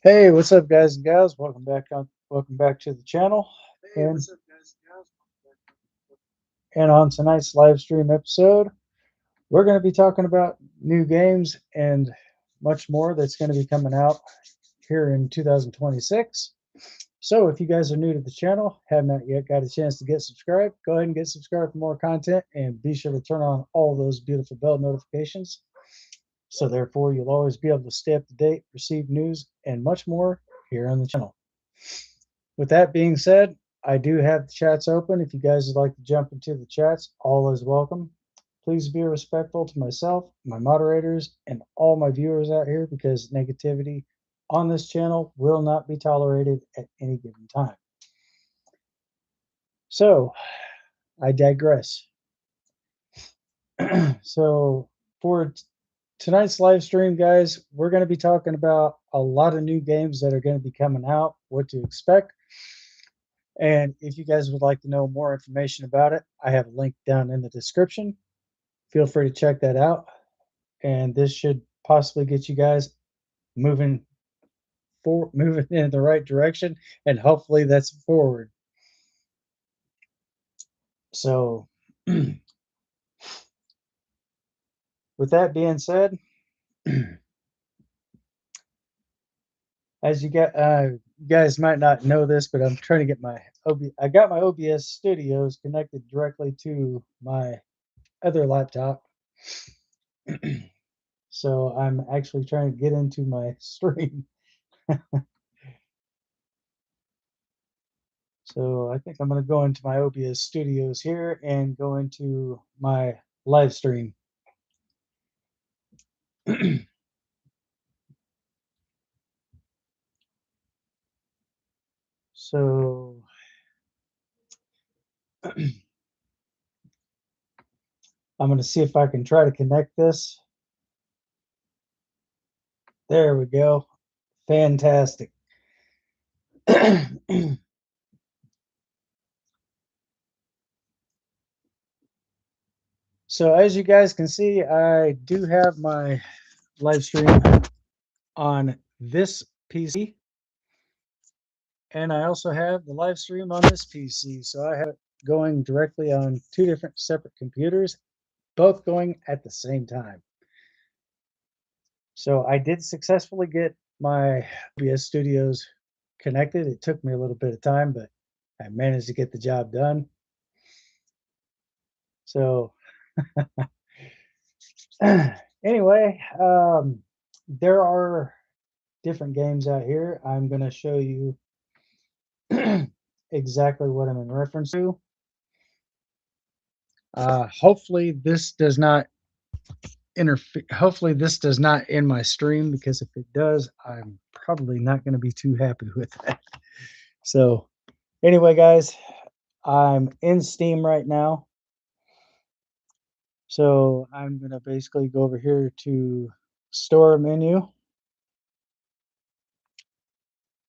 Hey, what's up, guys and gals? Welcome back to the channel. And and on tonight's live stream episode, we're going to be talking about new games and much more that's going to be coming out here in 2026. So, if you guys are new to the channel, have not yet got a chance to get subscribed, go ahead and get subscribed for more content, and be sure to turn on all those beautiful bell notifications. So, therefore, you'll always be able to stay up to date, receive news, and much more here on the channel. With that being said, I do have the chats open. If you guys would like to jump into the chats, all is welcome. Please be respectful to myself, my moderators, and all my viewers out here because negativity on this channel will not be tolerated at any given time. So, I digress. So, for tonight's live stream, guys, we're going to be talking about a lot of new games that are going to be coming out, what to expect. And if you guys would like to know more information about it, I have a link down in the description. Feel free to check that out. And this should possibly get you guys moving moving in the right direction, and hopefully that's forward. So, with that being said, as you guys might not know this, but I'm trying to get I got my OBS Studios connected directly to my other laptop. So I'm actually trying to get into my stream. So I think I'm going to go into my OBS Studios here and go into my live stream. So I'm going to see if I can try to connect this. There we go. Fantastic. So as you guys can see, I do have my live stream on this PC, and I also have the live stream on this PC. So I have it going directly on two different separate computers, both going at the same time. So I did successfully get my OBS Studios connected. It took me a little bit of time, but I managed to get the job done. So anyway, there are different games out here. I'm going to show you exactly what I'm in reference to. Hopefully this does not interfere. Hopefully this does not end my stream, because if it does, I'm probably not going to be too happy with that. So anyway, guys, I'm in Steam right now. So I'm going to basically go over here to store menu,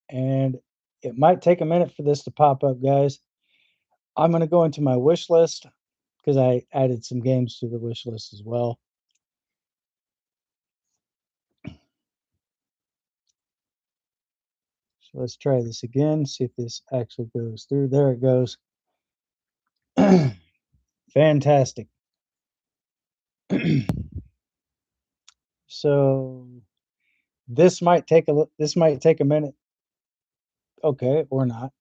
and it might take a minute for this to pop up, guys. I'm going to go into my wish list because I added some games to the wish list as well. So let's try this again, see if this actually goes through. There it goes. Fantastic. So this might take a minute. Okay, or not.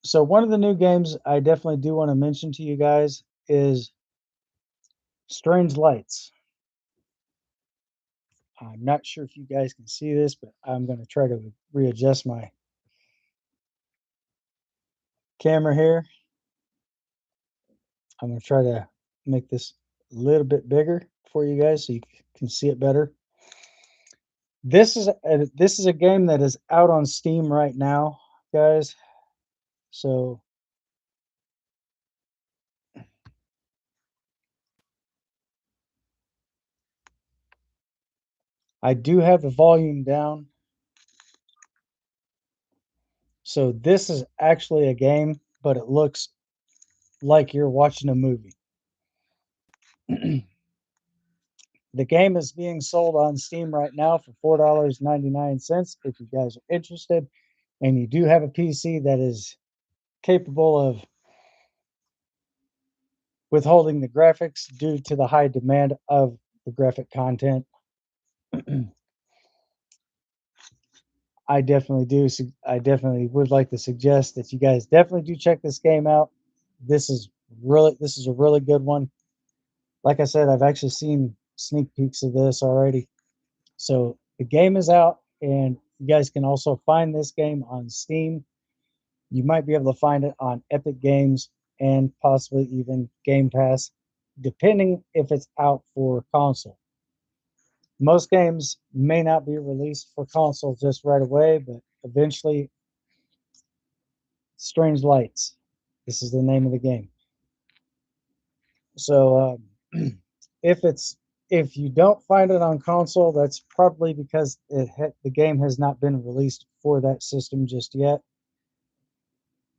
So one of the new games I definitely do want to mention to you guys is Strange Lights. I'm not sure if you guys can see this, but I'm going to try to readjust my camera here. I'm going to try to make this a little bit bigger for you guys so you can see it better. This is a game that is out on Steam right now, guys. So I do have the volume down. So this is actually a game, but it looks like you're watching a movie. The game is being sold on Steam right now for $4.99 if you guys are interested and you do have a PC that is capable of withholding the graphics due to the high demand of the graphic content. I definitely do. I definitely would like to suggest that you guys definitely do check this game out. This is a really good one. Like I said, I've actually seen sneak peeks of this already. So the game is out, and you guys can also find this game on Steam. You might be able to find it on Epic Games and possibly even Game Pass, depending if it's out for console. Most games may not be released for console just right away, but eventually, Strange Lights. This is the name of the game. So if it's if you don't find it on console, that's probably because the game has not been released for that system just yet.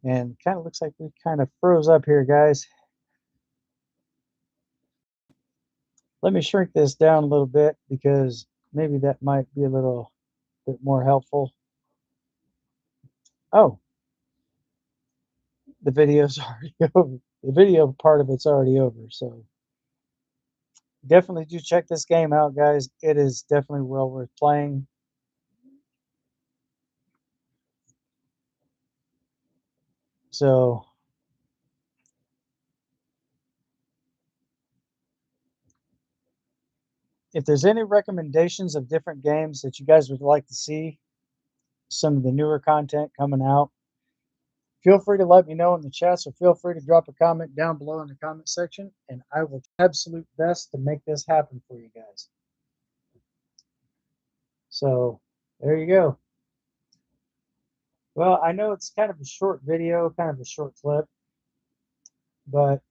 And kind of looks like we kind of froze up here, guys. Let me shrink this down a little bit because maybe that might be a little bit more helpful. Oh, the video's already over. The video part of it's already over. So definitely do check this game out, guys. It is definitely well worth playing. So if there's any recommendations of different games that you guys would like to see, some of the newer content coming out, feel free to let me know in the chats or feel free to drop a comment down below in the comment section, and I will do my absolute best to make this happen for you guys. So there you go. Well, I know it's kind of a short video, kind of a short clip, but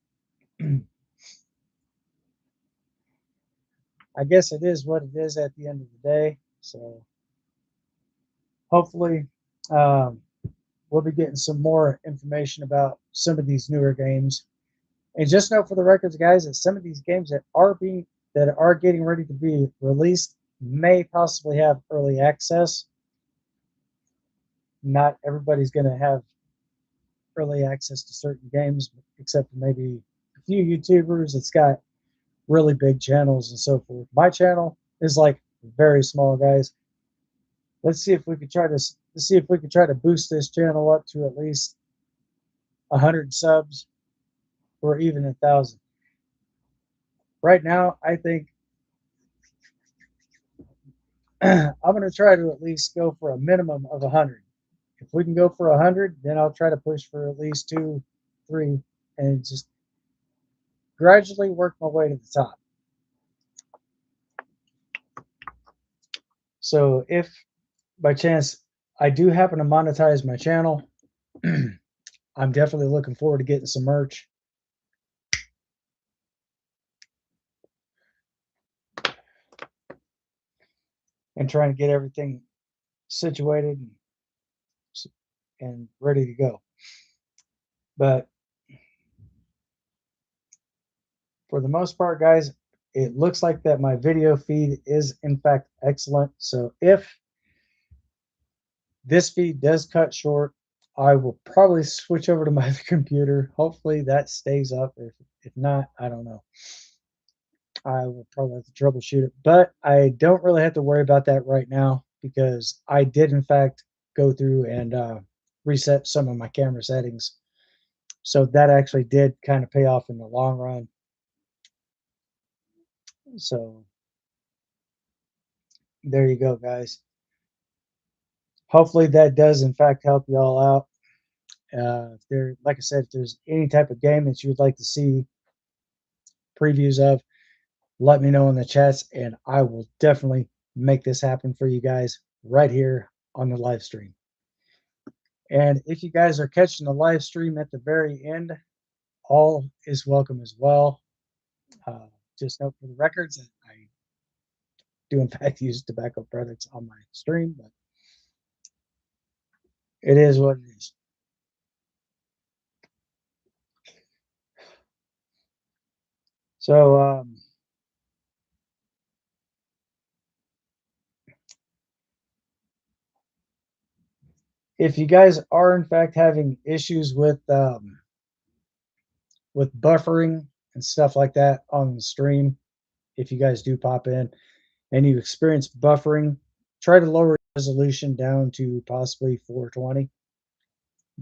I guess it is what it is at the end of the day. So hopefully, um, we'll be getting some more information about some of these newer games. And just know for the records, guys, that some of these games that are getting ready to be released may possibly have early access. Not everybody's going to have early access to certain games, except maybe a few YouTubers that's got really big channels and so forth. My channel is like very small, guys. Let's see if we could try to boost this channel up to at least 100 subs or even 1,000. Right now, I think I'm going to try to at least go for a minimum of 100. If we can go for 100, then I'll try to push for at least 2, 3, and just gradually work my way to the top. So if by chance I do happen to monetize my channel, I'm definitely looking forward to getting some merch. And trying to get everything situated and ready to go. But for the most part, guys, it looks like that my video feed is in fact excellent. So if this feed does cut short, I will probably switch over to my computer. Hopefully that stays up. If not, I don't know. I will probably have to troubleshoot it, but I don't really have to worry about that right now because I did in fact go through and reset some of my camera settings. So that actually did kind of pay off in the long run. So there you go, guys. Hopefully that does in fact help you all out. If there, like I said, if there's any type of game that you would like to see previews of, let me know in the chats, and I will definitely make this happen for you guys right here on the live stream. And if you guys are catching the live stream at the very end, all is welcome as well. Just note for the records that I do in fact use tobacco products on my stream, but it is what it is. So If you guys are in fact having issues with buffering and stuff like that on the stream, if you guys do pop in and you experience buffering, try to lower resolution down to possibly 420.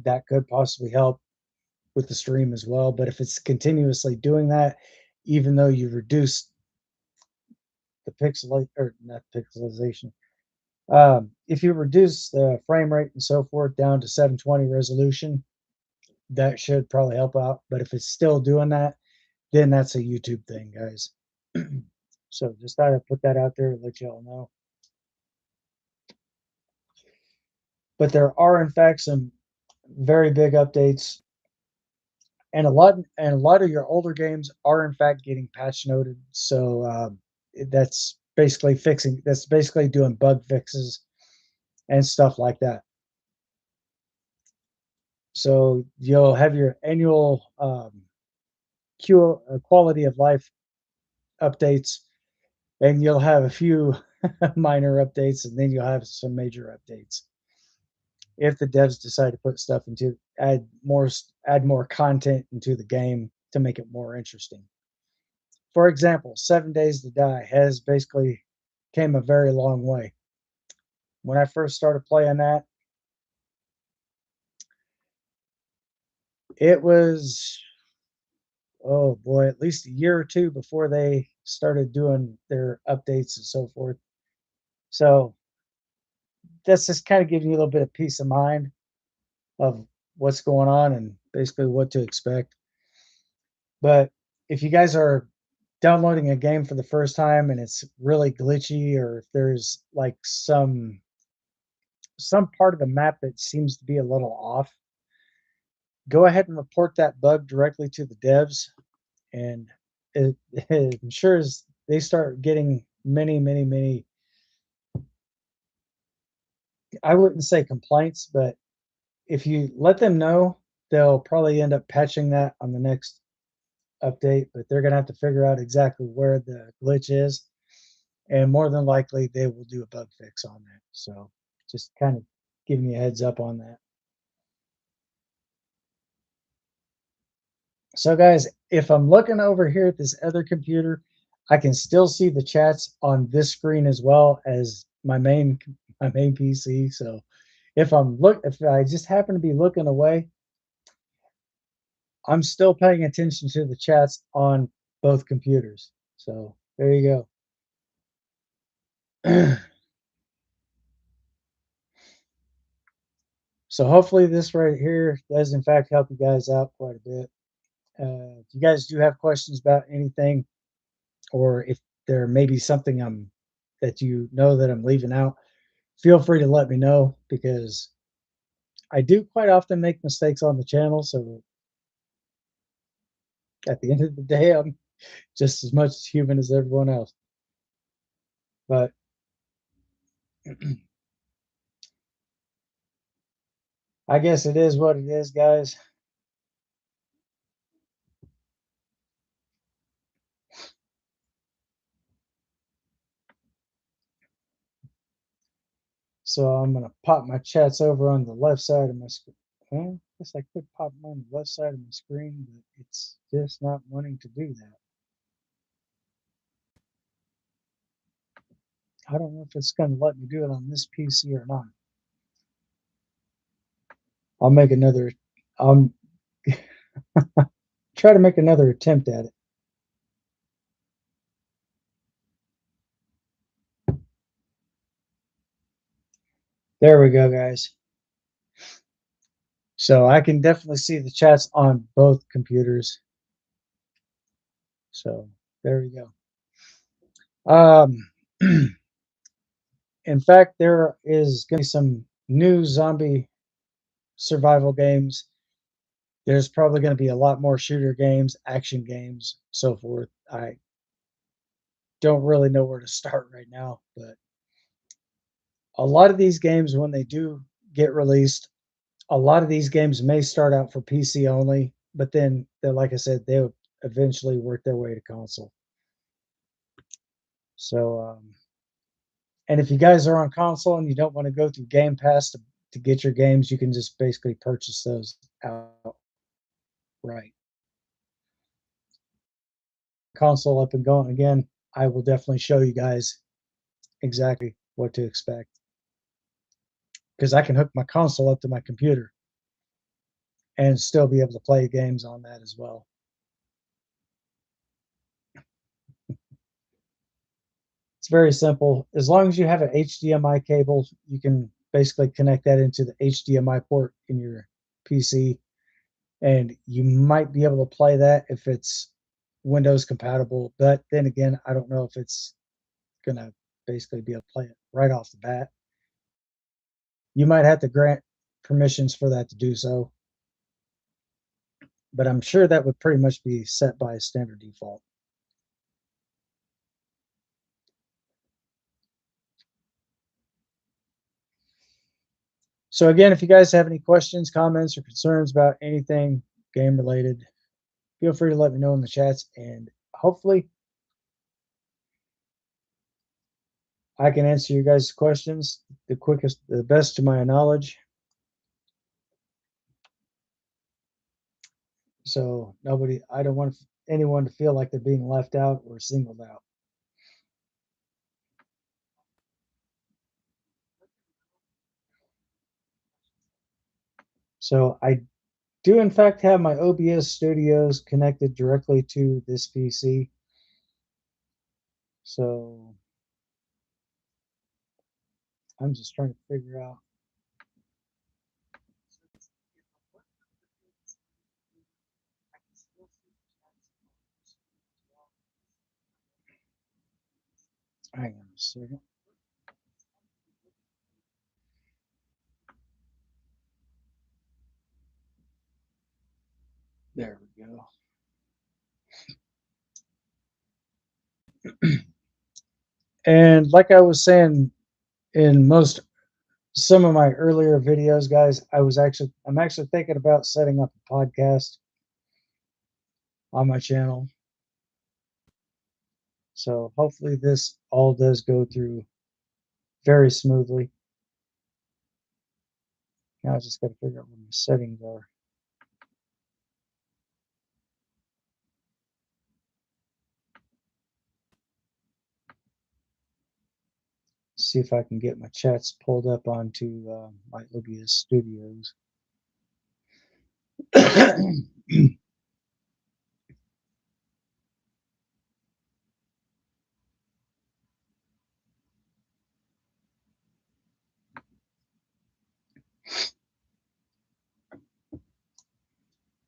That could possibly help with the stream as well. But if it's continuously doing that, even though you reduce the pixel or not pixelization, if you reduce the frame rate and so forth down to 720 resolution, that should probably help out. But if it's still doing that, then that's a YouTube thing, guys. So just thought I'd put that out there to let y'all know. But there are in fact some very big updates, and a lot of your older games are in fact getting patch noted. So that's basically fixing. That's basically doing bug fixes and stuff like that. So you'll have your annual quality of life updates, and you'll have a few minor updates, and then you'll have some major updates if the devs decide to put stuff into add more content into the game to make it more interesting. For example, 7 Days to Die has basically came a very long way. When I first started playing that, it was, oh boy, at least a year or two before they started doing their updates and so forth. So that's just kind of giving you a little bit of peace of mind of what's going on and basically what to expect. But if you guys are downloading a game for the first time and it's really glitchy, or if there's like some part of the map that seems to be a little off, go ahead and report that bug directly to the devs. And it, I'm sure as they start getting many, I wouldn't say complaints, but if you let them know, they'll probably end up patching that on the next update. But they're going to have to figure out exactly where the glitch is, and more than likely they will do a bug fix on that. So just kind of giving you a heads up on that. So guys, if I'm looking over here at this other computer, I can still see the chats on this screen as well as my main PC. So if I just happen to be looking away, I'm still paying attention to the chats on both computers. So there you go. So hopefully this right here does in fact help you guys out quite a bit. If you guys do have questions about anything, or if there may be something that you know that I'm leaving out, feel free to let me know, because I do quite often make mistakes on the channel. So at the end of the day, I'm just as much human as everyone else. But I guess it is what it is, guys. So I'm gonna pop my chats over on the left side of my screen. Well, I guess I could pop them on the left side of my screen, but it's just not wanting to do that. I don't know if it's gonna let me do it on this PC or not. I'll make another. I'll try to make another attempt at it. There we go, guys. So I can definitely see the chats on both computers. So there we go. In fact, there is going to be some new zombie survival games. There's probably going to be a lot more shooter games, action games, so forth. I don't really know where to start right now, but a lot of these games, when they do get released, a lot of these games may start out for PC only, but then, like I said, they'll eventually work their way to console. So, and if you guys are on console and you don't want to go through Game Pass to to get your games, you can just basically purchase those outright. Console up and going again, I will definitely show you guys exactly what to expect because I can hook my console up to my computer and still be able to play games on that as well. It's very simple. As long as you have an HDMI cable, you can basically connect that into the HDMI port in your PC, and you might be able to play that if it's Windows compatible. But then again, I don't know if it's going to basically be able to play it right off the bat. You might have to grant permissions for that to do so, but I'm sure that would pretty much be set by standard default. So again, if you guys have any questions, comments, or concerns about anything game related, feel free to let me know in the chats, and hopefully I can answer you guys' questions the quickest, the best to my knowledge. So I don't want anyone to feel like they're being left out or singled out. So I do in fact have my OBS studios connected directly to this PC. So I'm just trying to figure out. Hang on a second. There we go. And like I was saying in some of my earlier videos, guys, I'm actually thinking about setting up a podcast on my channel. So hopefully this all does go through very smoothly. Now I just got to figure out what my settings are. See if I can get my chats pulled up onto my OBS studios.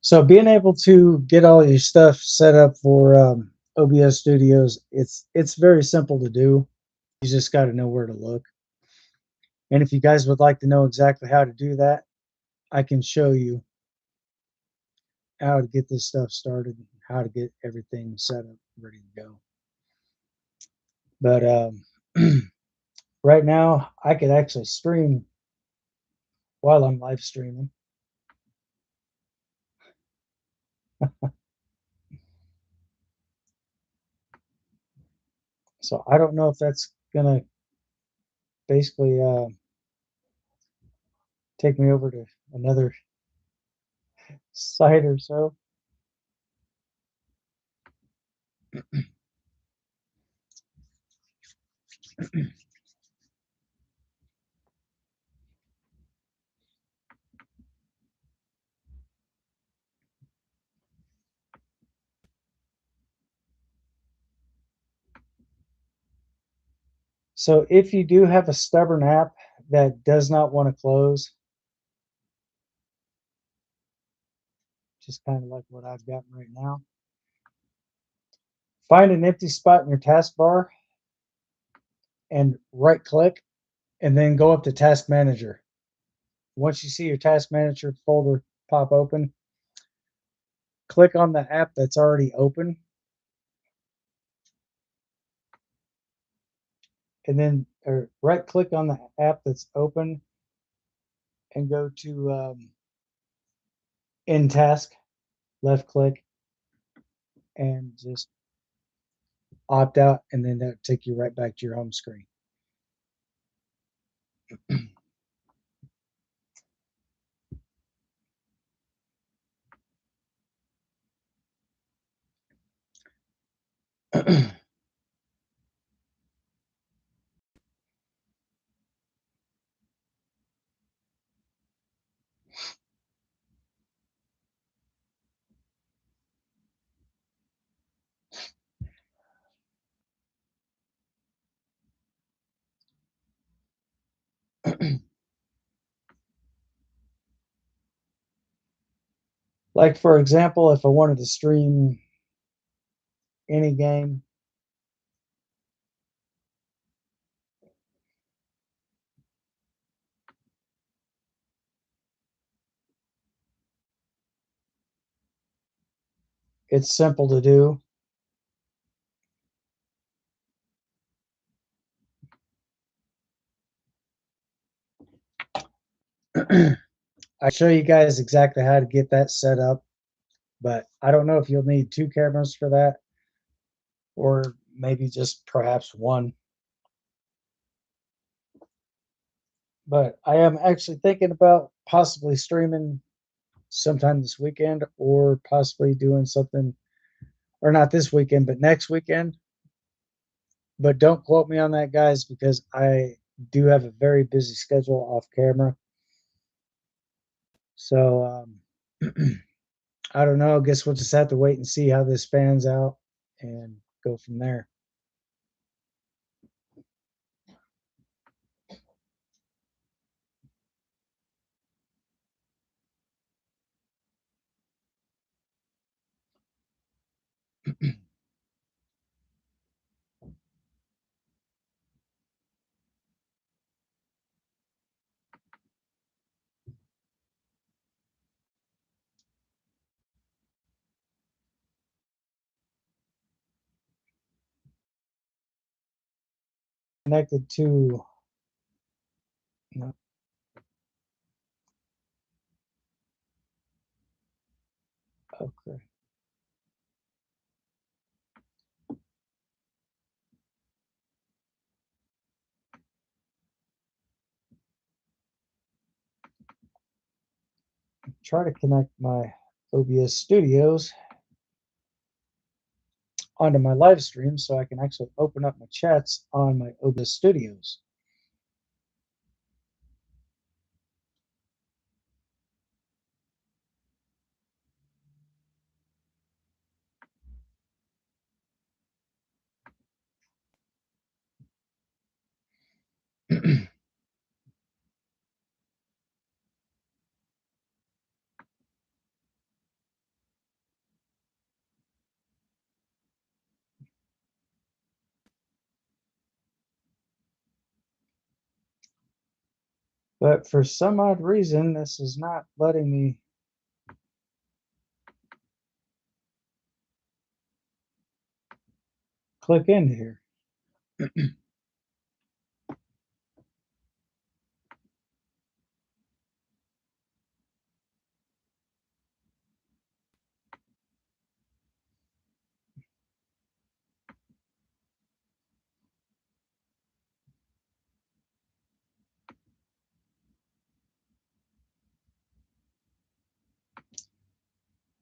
So being able to get all your stuff set up for OBS Studios, it's very simple to do. You just got to know where to look. And if you guys would like to know exactly how to do that, I can show you how to get this stuff started, how to get everything set up, ready to go. But right now, I could actually stream while I'm live streaming. So I don't know if that's gonna basically take me over to another site or so. So if you do have a stubborn app that does not want to close, just kind of like what I've got right now, find an empty spot in your taskbar and right click and then go up to Task Manager. Once you see your Task Manager folder pop open, click on the app that's already open and then right click on the app that's open and go to in task, left click, and just opt out, and then that'll take you right back to your home screen. Like, for example, if I wanted to stream any game, it's simple to do. I show you guys exactly how to get that set up, but I don't know if you'll need two cameras for that or maybe just perhaps one. But I am actually thinking about possibly streaming sometime this weekend or possibly doing something, or not this weekend, but next weekend. But don't quote me on that, guys, because I do have a very busy schedule off camera. So I don't know. I guess we'll just have to wait and see how this pans out and go from there. Connected to, no, okay. Try to connect my OBS Studios onto my live stream so I can actually open up my chats on my OBS Studios. But for some odd reason, this is not letting me click into here.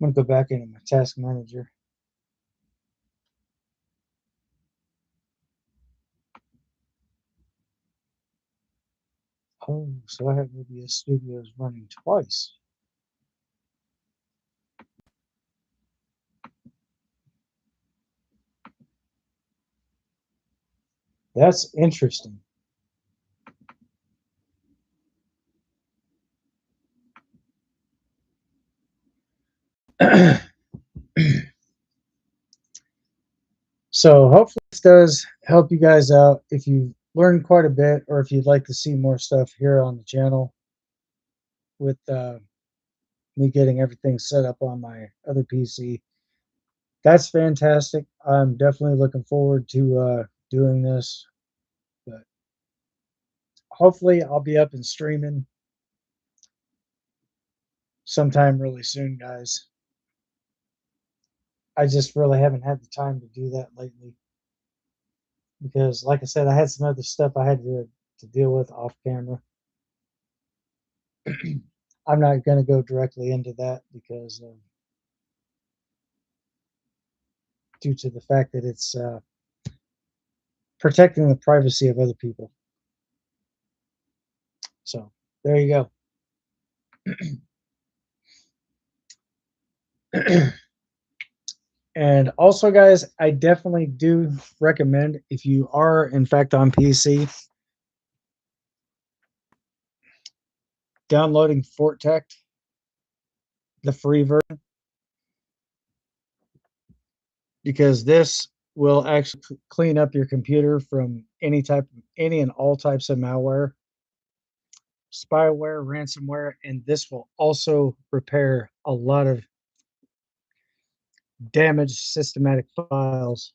I'm going to go back into my task manager. Oh, so I have OBS Studios running twice. That's interesting. So hopefully this does help you guys out if you learned quite a bit or if you'd like to see more stuff here on the channel with me getting everything set up on my other PC. That's fantastic. I'm definitely looking forward to doing this. But hopefully I'll be up and streaming sometime really soon, guys. I just really haven't had the time to do that lately because, like I said, I had some other stuff I had to deal with off camera. I'm not going to go directly into that because of due to the fact that it's protecting the privacy of other people. So there you go. And also, guys, I definitely do recommend, if you are in fact on PC, downloading FortTech, the free version, because this will actually clean up your computer from any and all types of malware, spyware, ransomware, and this will also repair a lot of damaged systematic files.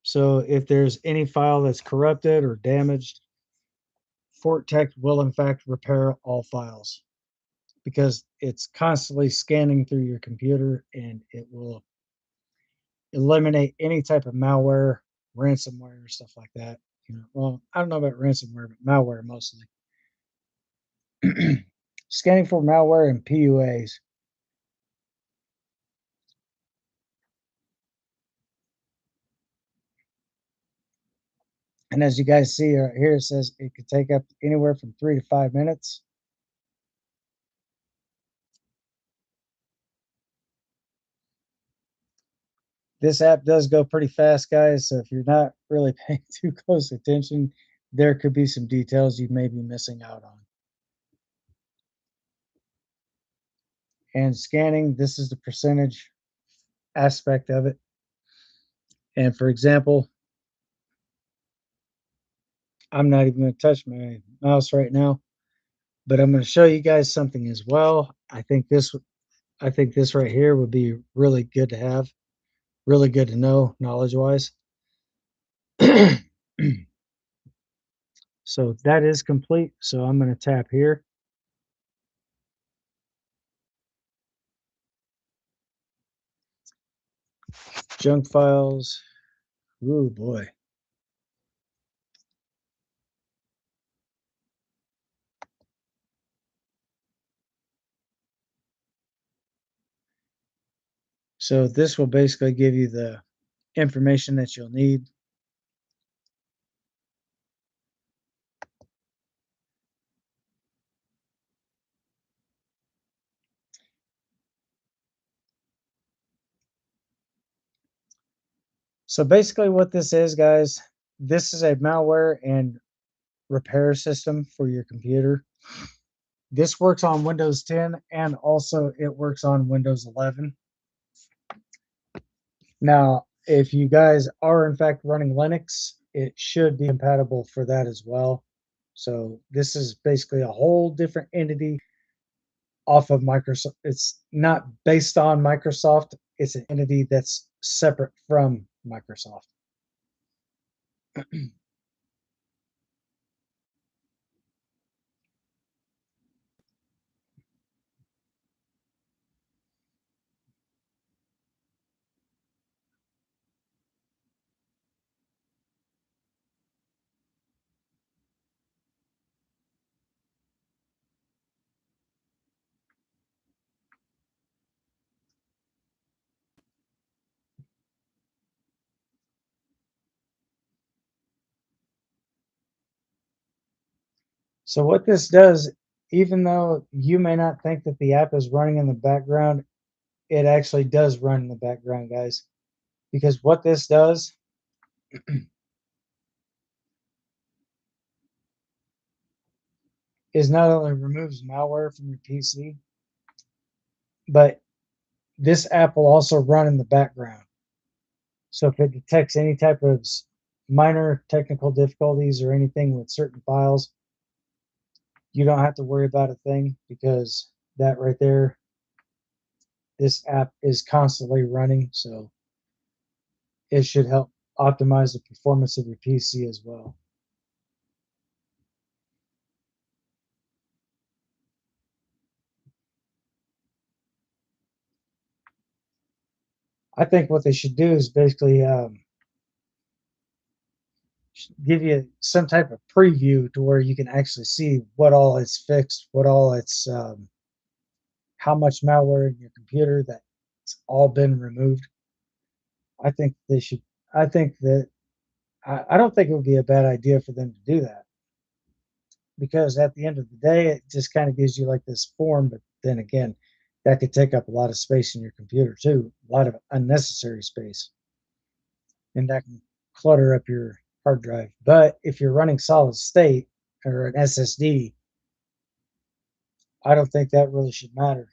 So if there's any file that's corrupted or damaged, FortTech will in fact repair all files, because it's constantly scanning through your computer and it will eliminate any type of malware, ransomware, stuff like that. Well, I don't know about ransomware, but malware mostly. Scanning for malware and PUAs. And as you guys see right here, it says it could take up anywhere from 3 to 5 minutes. This app does go pretty fast, guys. So if you're not really paying too close attention, there could be some details you may be missing out on. And scanning, this is the percentage aspect of it. And for example, I'm not even going to touch my mouse right now, but I'm going to show you guys something as well. I think this right here would be really good to have, really good to know knowledge wise. So that is complete. So I'm going to tap here. Junk files. Oh boy. So this will basically give you the information that you'll need. So basically what this is, guys, this is a malware and repair system for your computer. This works on Windows 10 and also it works on Windows 11. Now, if you guys are in fact running Linux, it should be compatible for that as well. So this is basically a whole different entity off of Microsoft. It's not based on Microsoft. It's an entity that's separate from Microsoft. So what this does, even though you may not think that the app is running in the background, it actually does run in the background, guys. Because what this does is not only removes malware from your PC, but this app will also run in the background. So if it detects any type of minor technical difficulties or anything with certain files, you don't have to worry about a thing, because that right there, this app is constantly running. So it should help optimize the performance of your PC as well. I think what they should do is basically give you some type of preview to where you can actually see what all it's fixed, what all it's how much malware in your computer that's all been removed. I think they should. I think that I don't think it would be a bad idea for them to do that because at the end of the day, it just kind of gives you like this form. But then again, that could take up a lot of space in your computer too, a lot of unnecessary space, and that can clutter up your hard drive. But if you're running solid state or an SSD, I don't think that really should matter.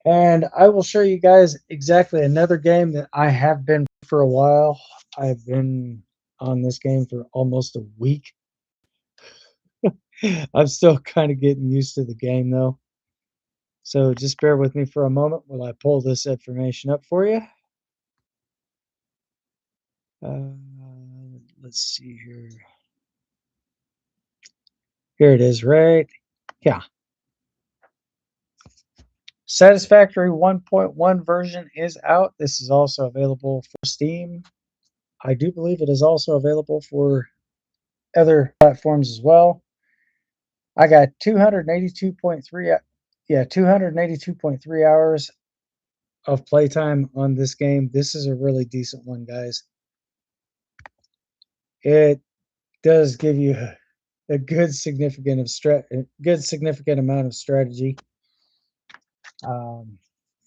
And I will show you guys exactly another game that I have been for a while. I've been on this game for almost a week. I'm still kind of getting used to the game though. So just bear with me for a moment while I pull this information up for you. Uh, let's see here. Here it is, right? Yeah. Satisfactory 1.1 version is out. This is also available for Steam. I do believe it is also available for other platforms as well. I got 282.3 282.3 hours of playtime on this game. This is a really decent one, guys. It does give you a good significant amount of strategy. Um,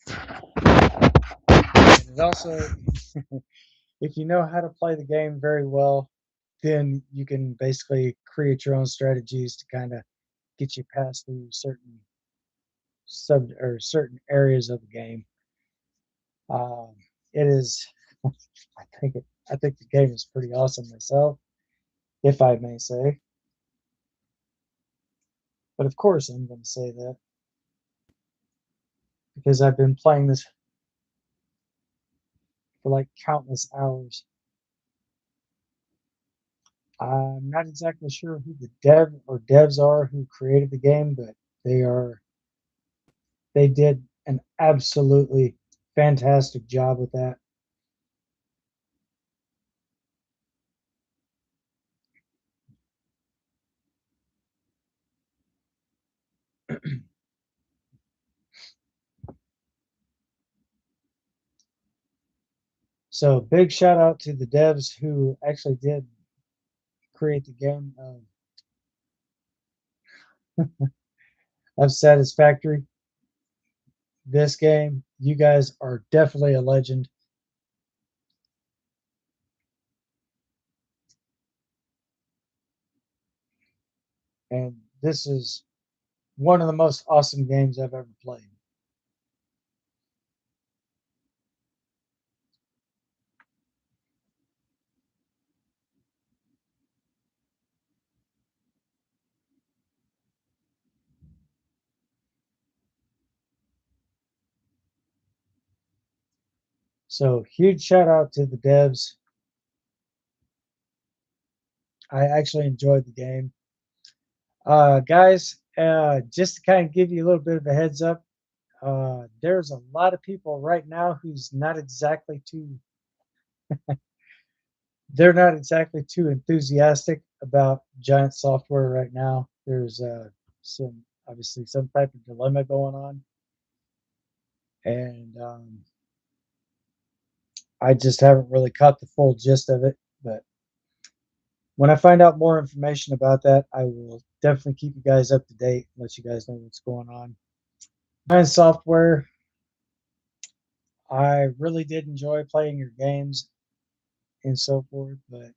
it also, if you know how to play the game very well, then you can basically create your own strategies to kind of get you past through certain areas of the game. Um, it is, I think the game is pretty awesome myself, if I may say. But of course, I'm going to say that because I've been playing this for like countless hours. I'm not exactly sure who the devs are who created the game, but they are they did an absolutely fantastic job with that. So big shout out to the devs who actually did create the game of Satisfactory. This game, you guys are definitely a legend. And this is one of the most awesome games I've ever played. So huge shout out to the devs. I actually enjoyed the game. Guys, just to kind of give you a little bit of a heads up, there's a lot of people right now who's not exactly too they're not exactly too enthusiastic about Giant Software right now. There's some obviously some type of dilemma going on, and I just haven't really caught the full gist of it. But when I find out more information about that, I will definitely keep you guys up to date, let you guys know what's going on. Giant Software, I really did enjoy playing your games and so forth, but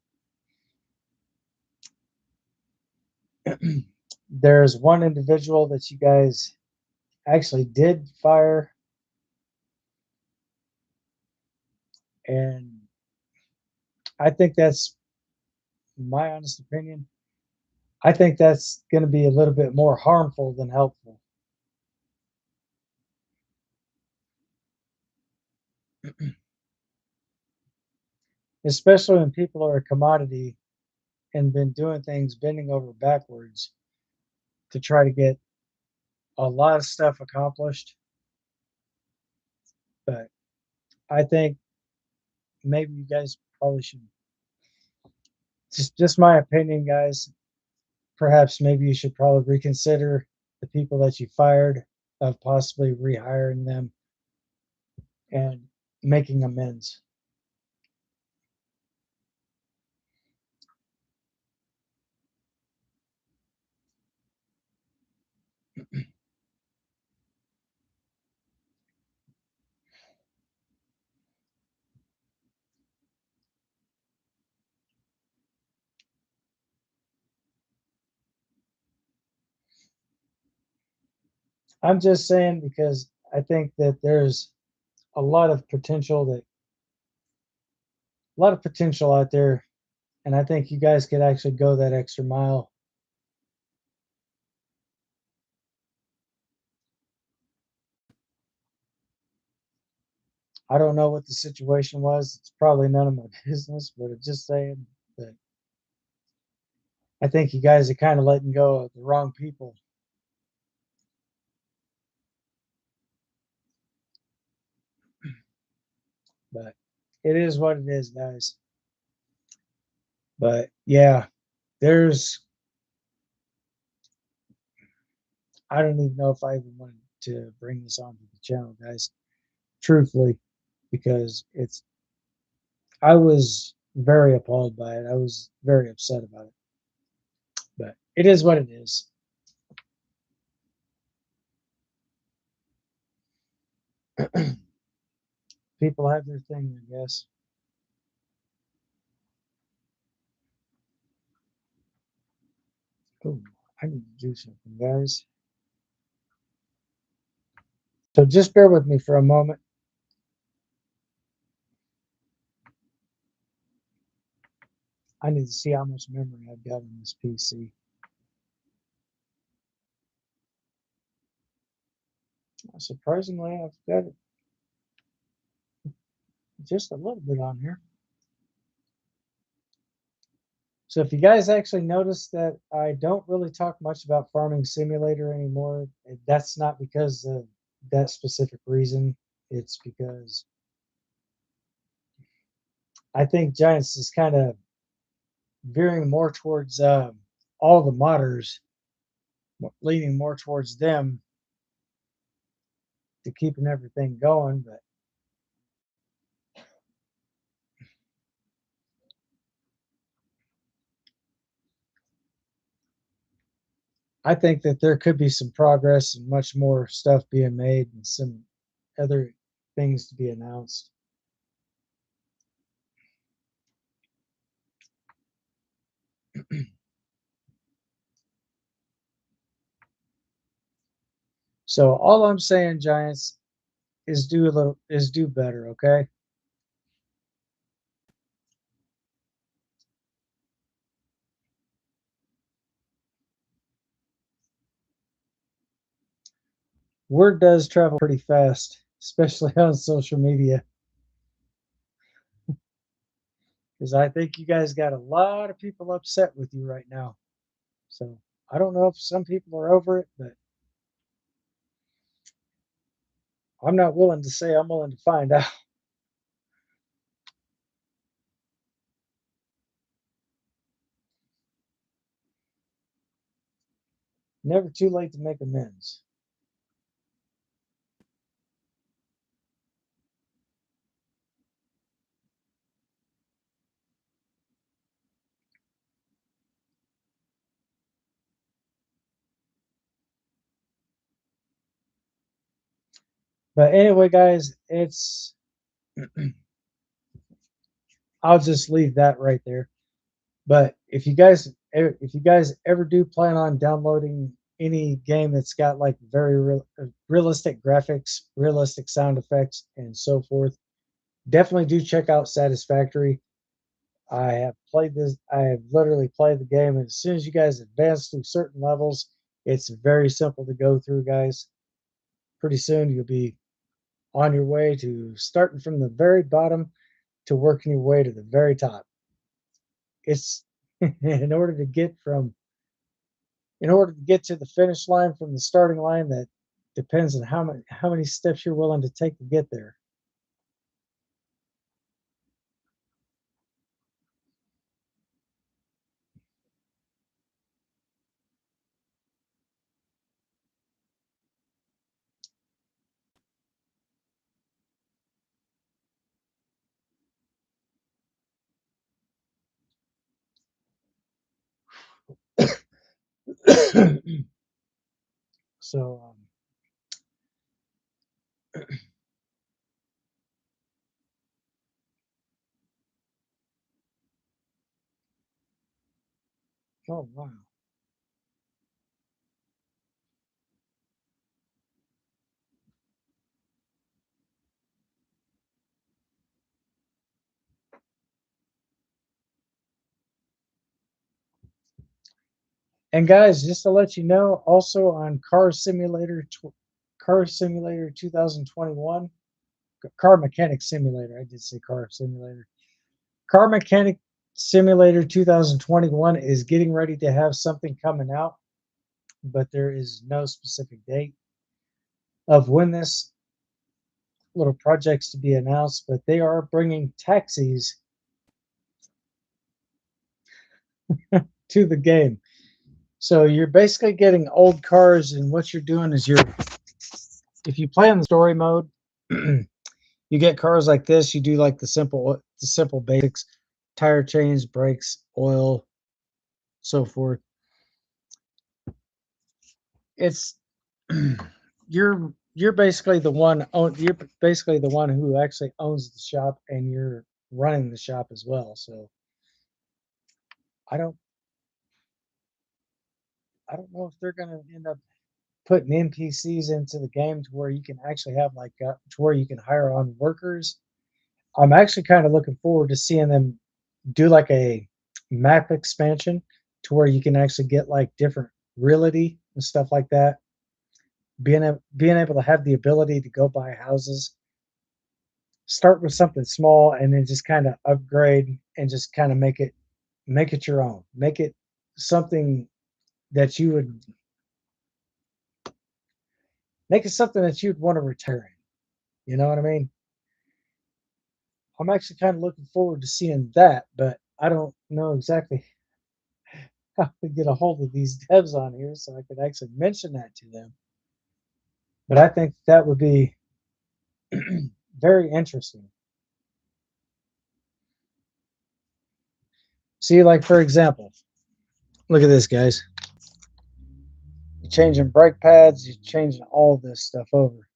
there's one individual that you guys actually did fire, and I think that's my honest opinion. I think that's going to be a little bit more harmful than helpful, especially when people are a commodity and been doing things bending over backwards to try to get a lot of stuff accomplished. But I think maybe you guys probably should, just my opinion, guys. Perhaps maybe you should probably reconsider the people that you fired of possibly rehiring them and making amends. I'm just saying because I think that there's a lot of potential that a lot of potential out there, and I think you guys could actually go that extra mile. I don't know what the situation was. It's probably none of my business, but I'm just saying that I think you guys are kind of letting go of the wrong people. But it is what it is, guys. But yeah, there's I don't even know if I even wanted to bring this onto the channel, guys. Truthfully, because it's I was very appalled by it. I was very upset about it. But it is what it is. People have their thing, I guess. Oh, I need to do something, guys. So just bear with me for a moment. I need to see how much memory I've got on this PC. Surprisingly, I've got just a little bit on here. So if you guys actually notice that I don't really talk much about Farming Simulator anymore, that's not because of that specific reason. It's because I think Giants is kind of veering more towards all the modders, leaning more towards them to keeping everything going. But I think that there could be some progress and much more stuff being made and some other things to be announced. So all I'm saying, Giants, is do better, okay? Word does travel pretty fast, especially on social media, because I think you guys got a lot of people upset with you right now. So I don't know if some people are over it, but I'm not willing to say I'm willing to find out. Never too late to make amends. But anyway, guys, it's I'll just leave that right there. But if you guys ever do plan on downloading any game that's got like very realistic graphics, realistic sound effects, and so forth, definitely do check out Satisfactory. I have played this. I have literally played the game, and as soon as you guys advance through certain levels, it's very simple to go through, guys. Pretty soon you'll be on your way to starting from the very bottom to working your way to the very top. It's in order to get from in order to get to the finish line from the starting line, that depends on how many steps you're willing to take to get there. So, oh wow. And guys, just to let you know, also on Car Simulator 2021, Car Mechanic Simulator. I did say Car Simulator. Car Mechanic Simulator 2021 is getting ready to have something coming out, but there is no specific date of when this little project's to be announced. But they are bringing taxis to the game. So you're basically getting old cars, and what you're doing is if you play on the story mode, you get cars like this. You do like the simple basics, tire change, brakes, oil, so forth. It's you're basically the one who actually owns the shop, and you're running the shop as well. So I don't I don't know if they're gonna end up putting NPCs into the game to where you can actually have to where you can hire on workers. I'm actually kind of looking forward to seeing them do like a map expansion to where you can actually get like different realty and stuff like that. Being able to have the ability to go buy houses, start with something small, and then just kind of upgrade and just kind of make it your own. Make it something that you would make it something that you'd want to retire in. You know what I mean? I'm actually kind of looking forward to seeing that, but I don't know exactly how to get a hold of these devs on here so I could actually mention that to them. But I think that would be very interesting. See, like for example, look at this, guys. You're changing brake pads, you're changing all this stuff over.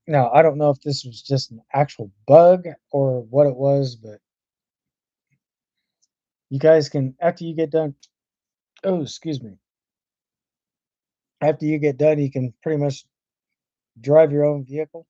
Now, I don't know if this was just an actual bug or what it was, but you guys can, after you get done, oh, excuse me, after you get done, you can pretty much drive your own vehicle.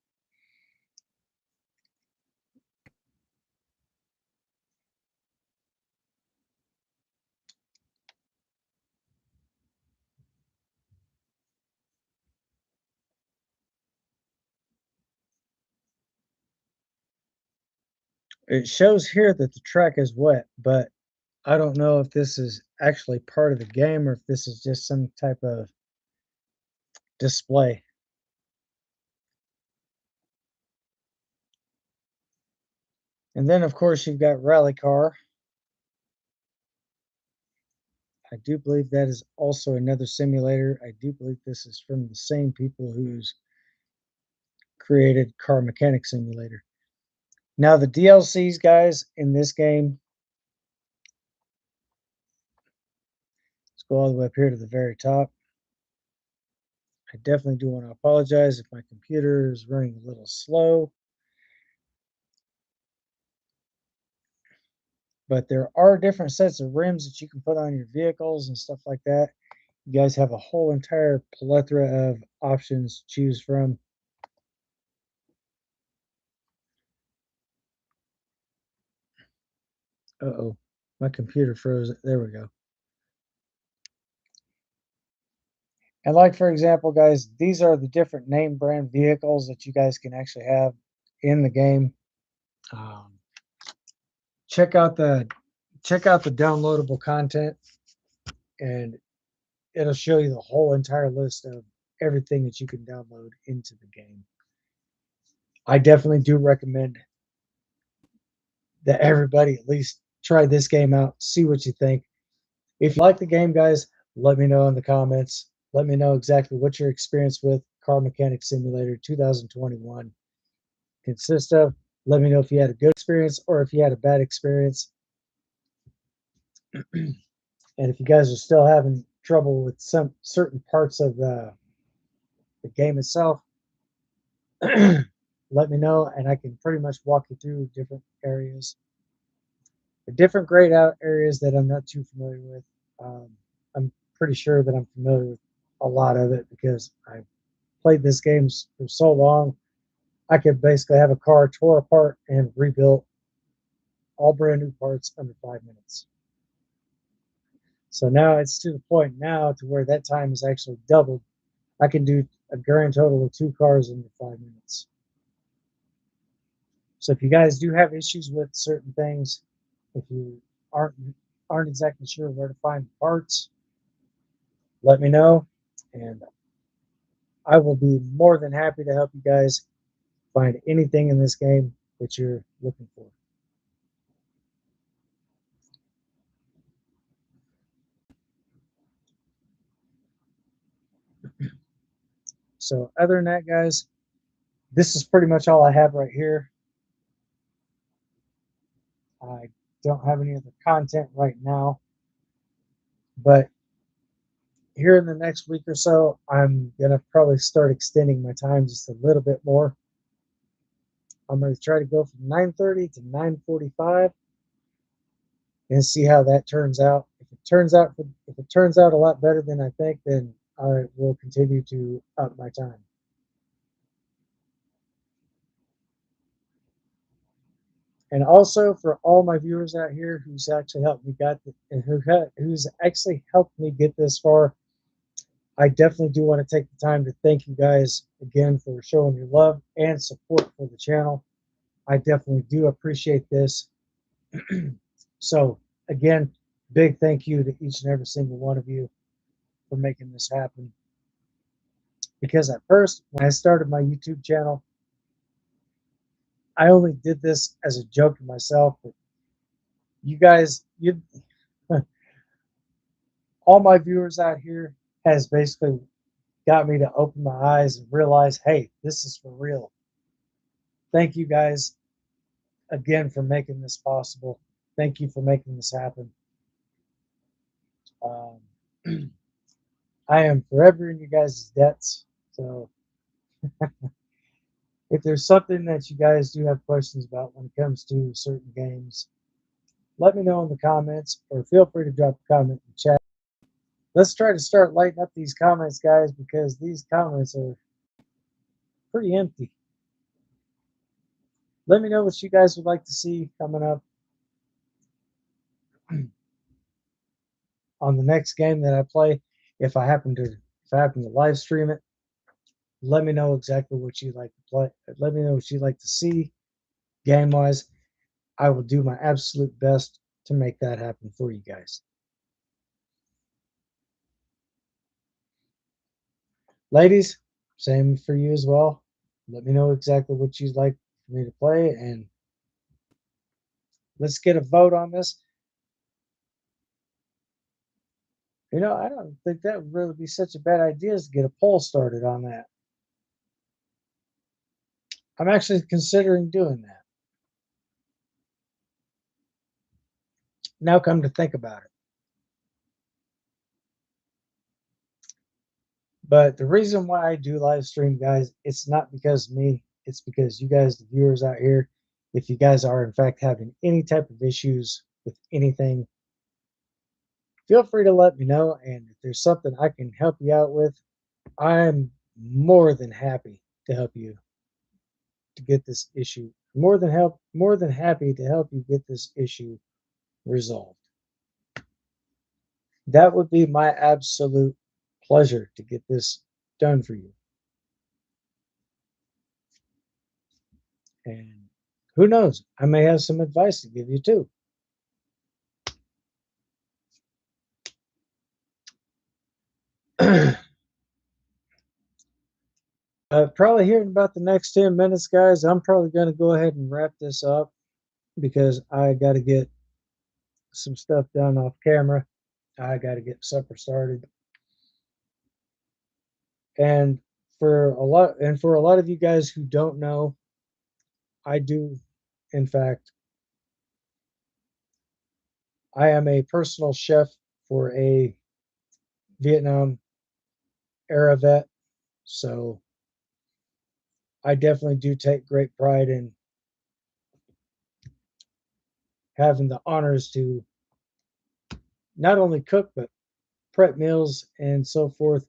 It shows here that the track is wet, but I don't know if this is actually part of the game or if this is just some type of display. And then, of course, you've got Rally Car. I do believe that is also another simulator. I do believe this is from the same people who's created Car Mechanic Simulator. Now, the DLCs, guys, in this game, let's go all the way up here to the very top. I definitely do want to apologize if my computer is running a little slow. But there are different sets of rims that you can put on your vehicles and stuff like that. You guys have a whole entire plethora of options to choose from. Uh-oh, my computer froze. There we go. And like, for example, guys, these are the different name brand vehicles that you guys can actually have in the game. Um, check out the downloadable content, and it'll show you the whole entire list of everything that you can download into the game. I definitely do recommend that everybody at least try this game out, see what you think. If you like the game, guys, let me know in the comments. Let me know exactly what your experience with Car Mechanic Simulator 2021 consists of. Let me know if you had a good experience or if you had a bad experience. And if you guys are still having trouble with some certain parts of the game itself, let me know and I can pretty much walk you through different areas, the different grayed out areas that I'm not too familiar with. Um, I'm pretty sure that I'm familiar with a lot of it because I played this game for so long. I could basically have a car tore apart and rebuilt all brand new parts under 5 minutes. So now it's to the point now to where that time is actually doubled. I can do a grand total of 2 cars under 5 minutes. So if you guys do have issues with certain things, if you aren't aren't exactly sure where to find parts, let me know, and I will be more than happy to help you guys find anything in this game that you're looking for. So other than that, guys, this is pretty much all I have right here. I don't have any other content right now, but here in the next week or so, I'm gonna probably start extending my time just a little bit more. I'm gonna try to go from 9:30 to 9:45 and see how that turns out. If it turns out a lot better than I think, then I will continue to up my time. And also for all my viewers out here who's actually helped me who's actually helped me get this far, I definitely do want to take the time to thank you guys again for showing your love and support for the channel. I definitely do appreciate this. So again, big thank you to each and every single one of you for making this happen. Because at first, when I started my YouTube channel, I only did this as a joke to myself. But you guys, all my viewers out here has basically got me to open my eyes and realize, hey, this is for real. Thank you guys again for making this possible. Thank you for making this happen. Um, I am forever in you guys' debts. So if there's something that you guys do have questions about when it comes to certain games, let me know in the comments or feel free to drop a comment in the chat. Let's try to start lighting up these comments, guys, because these comments are pretty empty. Let me know what you guys would like to see coming up on the next game that I play. If I happen to live stream it, let me know exactly what you'd like to play. Let me know what you'd like to see game wise. I will do my absolute best to make that happen for you guys. Ladies, same for you as well. Let me know exactly what you'd like for me to play, and let's get a vote on this. I don't think that would really be such a bad idea to get a poll started on that. I'm actually considering doing that. Now, come to think about it. But the reason why I do live stream, guys, it's not because of me. It's because you guys, the viewers out here, if you guys are in fact having any type of issues with anything, feel free to let me know. And if there's something I can help you out with, I'm more than happy to help you to get this issue. More than happy to help you get this issue resolved. That would be my absolute pleasure to get this done for you. And who knows? I may have some advice to give you too. Probably here in about the next 10 minutes, guys, I'm probably going to go ahead and wrap this up because I got to get some stuff done off camera. I got to get supper started. And for a lot of you guys who don't know, I do In fact, I am a personal chef for a Vietnam era vet, so I definitely do take great pride in having the honors to not only cook but prep meals and so forth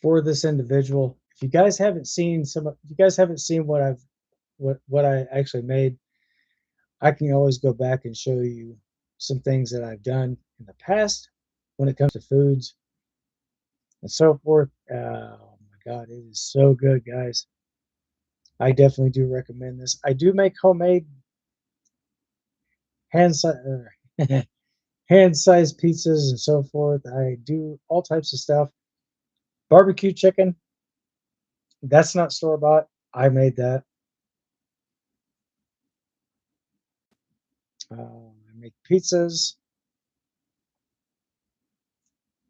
for this individual. If you guys haven't seen if you guys haven't seen what I actually made, I can always go back and show you some things that I've done in the past when it comes to foods and so forth. Oh my God, it is so good, guys. I definitely do recommend this. I do make homemade hand hand sized pizzas and so forth. I do all types of stuff. Barbecue chicken, that's not store bought. I made that. I make pizzas,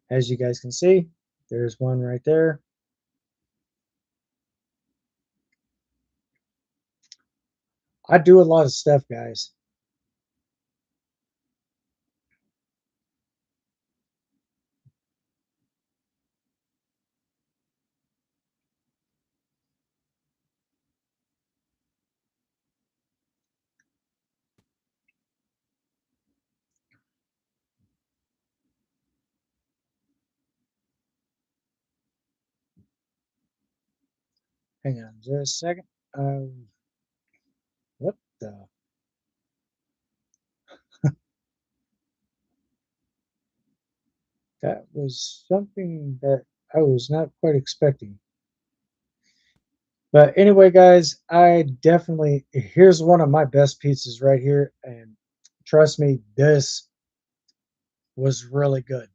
as you guys can see. There's one right there. I do a lot of stuff, guys. Hang on just a second. What the? That was something that I was not quite expecting. But anyway, guys, I definitely, here's one of my best pizzas right here. And trust me, this was really good.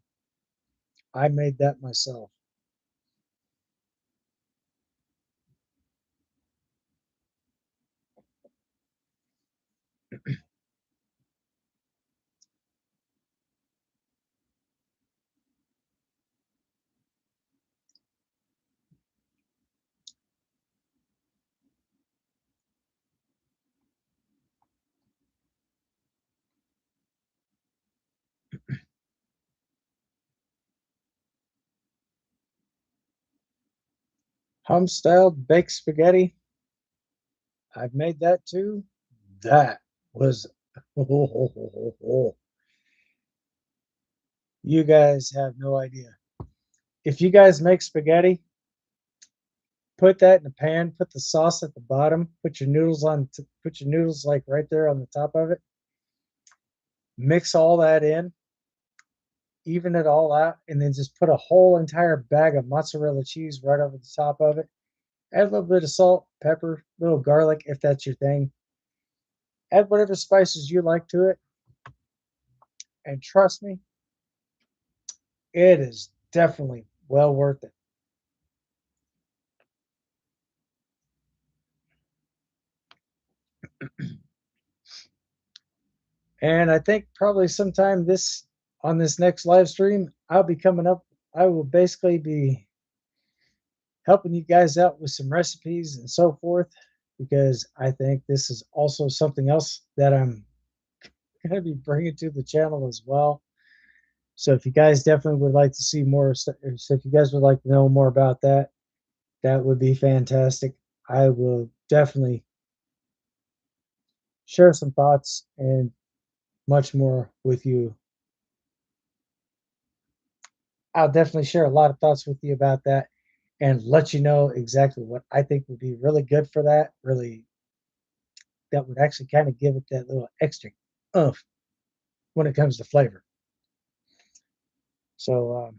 I made that myself. Home styled baked spaghetti. I've made that too. That was, you guys have no idea. If you guys make spaghetti, put that in a pan, put the sauce at the bottom, put your noodles like right there on the top of it, mix all that in, even it all out, and then just put a whole entire bag of mozzarella cheese right over the top of it. Add a little bit of salt, pepper, little garlic if that's your thing. Add whatever spices you like to it, and trust me, it is definitely well worth it. And I think probably sometime this on this next live stream, I'll be coming up. I will basically be helping you guys out with some recipes and so forth because I think this is also something else that I'm going to be bringing to the channel as well. So if you guys definitely would like to see more, so if you guys would like to know more about that, that would be fantastic. I will definitely share some thoughts and much more with you. I'll definitely share a lot of thoughts with you about that and let you know exactly what I think would be really good for that. Really, that would actually kind of give it that little extra oomph when it comes to flavor. So,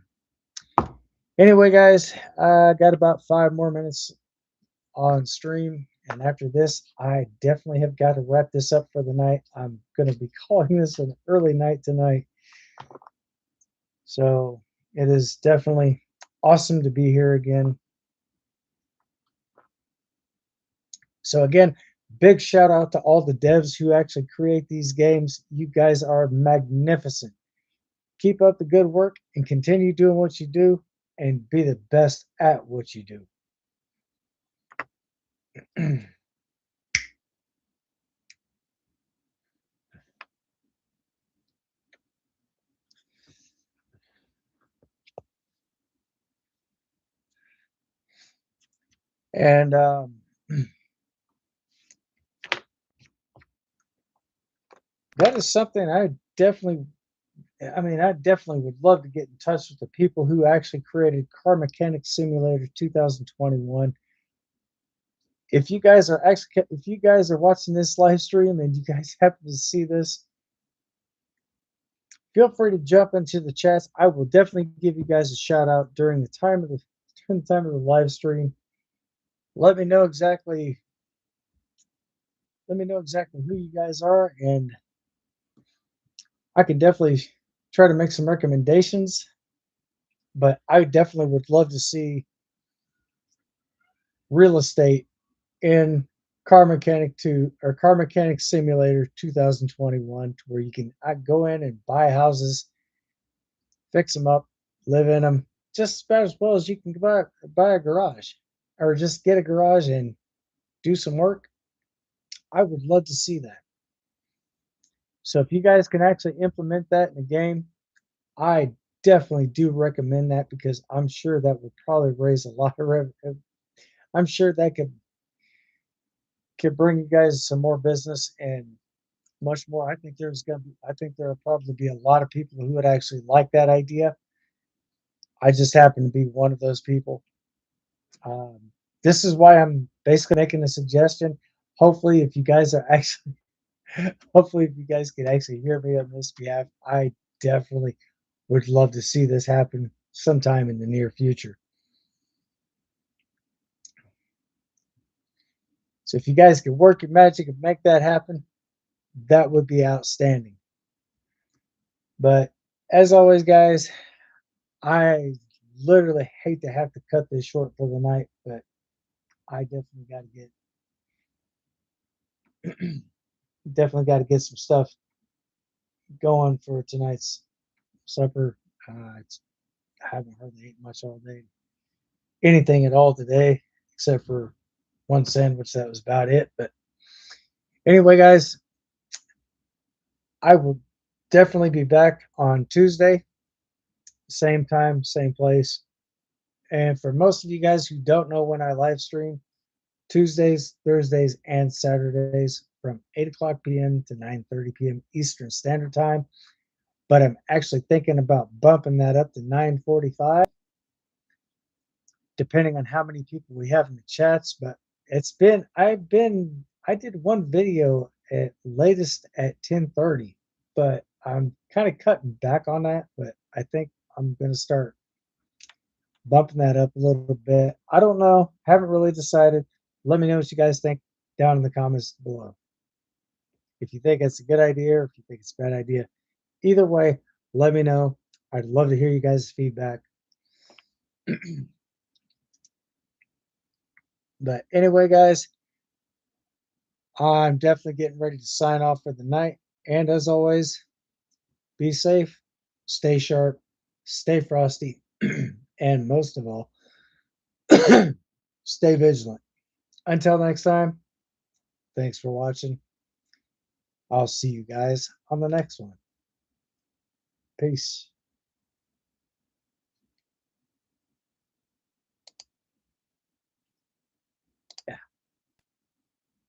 anyway, guys, I got about 5 more minutes on stream. And after this, I definitely have got to wrap this up for the night. I'm going to be calling this an early night tonight. So it is definitely awesome to be here again. So again, big shout out to all the devs who actually create these games. You guys are magnificent. Keep up the good work and continue doing what you do and be the best at what you do. And that is something I definitely would love to get in touch with the people who actually created Car Mechanic Simulator 2021. If you guys are watching this live stream and you guys happen to see this, feel free to jump into the chats. I will definitely give you guys a shout out during the time of the live stream. Let me know exactly who you guys are, and I can definitely try to make some recommendations. But I definitely would love to see real estate in Car Mechanic Simulator 2021, to where you can go in and buy houses, fix them up, live in them, just about as well as you can buy a garage, or just get a garage and do some work. I would love to see that. So if you guys can actually implement that in the game, I definitely do recommend that, because I'm sure that would probably raise a lot of revenue. I'm sure that could bring you guys some more business and much more. I think there'll probably be a lot of people who would actually like that idea. I just happen to be one of those people. Um, this is why I'm basically making a suggestion. Hopefully, if you guys are actually, hopefully, if you guys can actually hear me on this behalf, I definitely would love to see this happen sometime in the near future. So if you guys can work your magic and make that happen, that would be outstanding. But as always, guys, I literally hate to have to cut this short for the night, but I definitely got to get some stuff going for tonight's supper. I haven't hardly eaten much all day, anything at all today, except for one sandwich. That was about it. But anyway, guys, I will definitely be back on Tuesday, same time, same place. And for most of you guys who don't know when I live stream, Tuesdays, Thursdays, and Saturdays from 8 o'clock p.m. to 9:30 p.m. Eastern Standard Time. But I'm actually thinking about bumping that up to 9:45, depending on how many people we have in the chats. But I did one video at latest at 10:30, but I'm kind of cutting back on that. But I think I'm going to start bumping that up a little bit. I don't know. Haven't really decided. Let me know what you guys think down in the comments below. If you think it's a good idea or if you think it's a bad idea, either way, let me know. I'd love to hear you guys' feedback. But anyway, guys, I'm definitely getting ready to sign off for the night. And as always, be safe, stay sharp, stay frosty, and most of all, stay vigilant. Until next time, thanks for watching. I'll see you guys on the next one. Peace.